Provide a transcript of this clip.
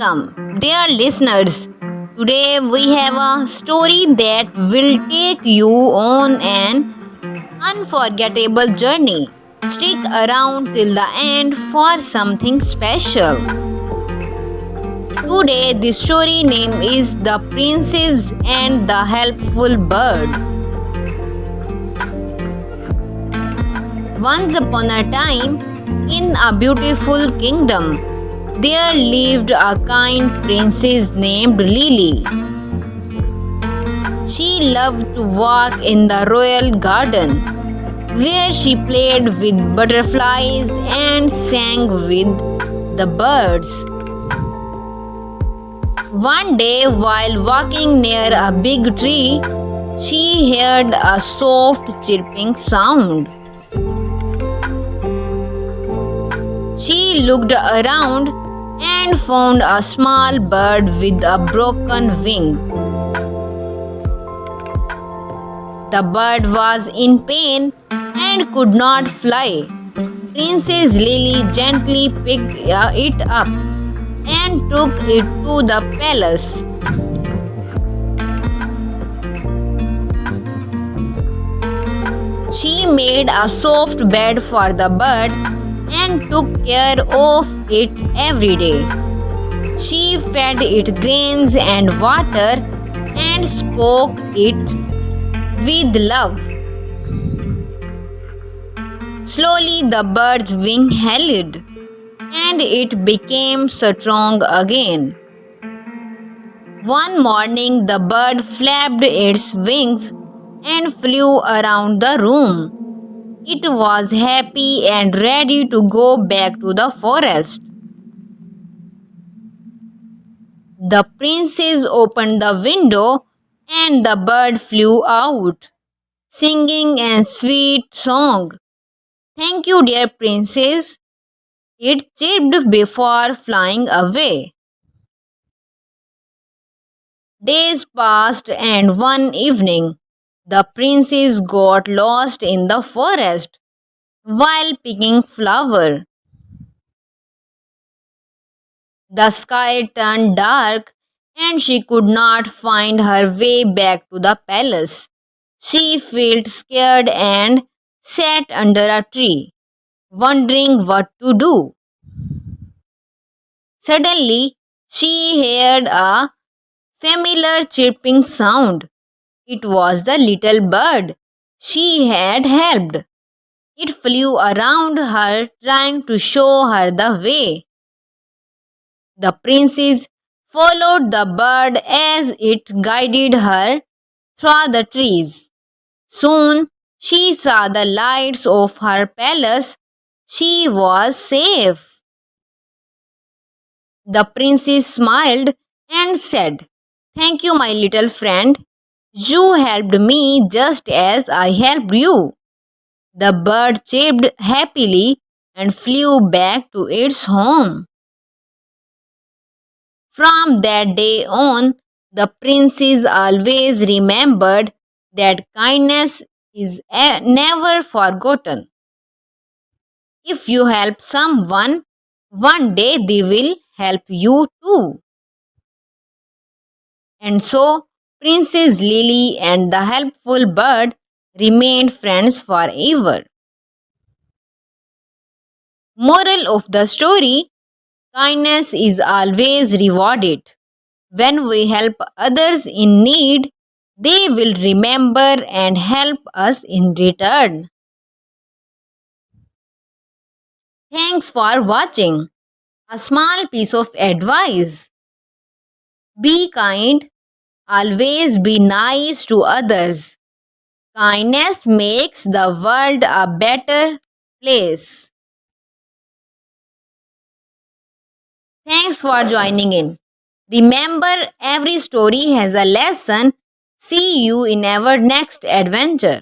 Welcome, dear listeners. Today we have a story that will take you on an unforgettable journey. Stick around till the end for something special. Today, the story name is The Princess and the Helpful Bird. Once upon a time, in a beautiful kingdom, there lived a kind princess named Lily. She loved to walk in the royal garden, where she played with butterflies and sang with the birds. One day, while walking near a big tree, she heard a soft chirping sound. She looked around and found a small bird with a broken wing. The bird was in pain and could not fly. Princess Lily gently picked it up and took it to the palace. She made a soft bed for the bird and took care of it every day. She fed it grains and water and spoke it with love. Slowly the bird's wing held and it became strong again. One morning the bird flapped its wings and flew around the room. It was happy and ready to go back to the forest. The princess opened the window and the bird flew out, singing a sweet song. "Thank you, dear princess," it chirped before flying away. Days passed and one evening, the princess got lost in the forest while picking flower. The sky turned dark and she could not find her way back to the palace. She felt scared and sat under a tree, wondering what to do. Suddenly, she heard a familiar chirping sound. It was the little bird she had helped. It flew around her, trying to show her the way. The princess followed the bird as it guided her through the trees. Soon she saw the lights of her palace. She was safe. The princess smiled and said, "Thank you, my little friend. You helped me just as I helped you." The bird chirped happily and flew back to its home. From that day on, the princess always remembered that kindness is never forgotten. If you help someone, one day they will help you too. And so, Princess Lily and the helpful bird remained friends forever. Moral of the story: kindness is always rewarded. When we help others in need, they will remember and help us in return. Thanks for watching. A small piece of advice: be kind, always be nice to others. Kindness makes the world a better place. Thanks for joining in. Remember, every story has a lesson. See you in our next adventure.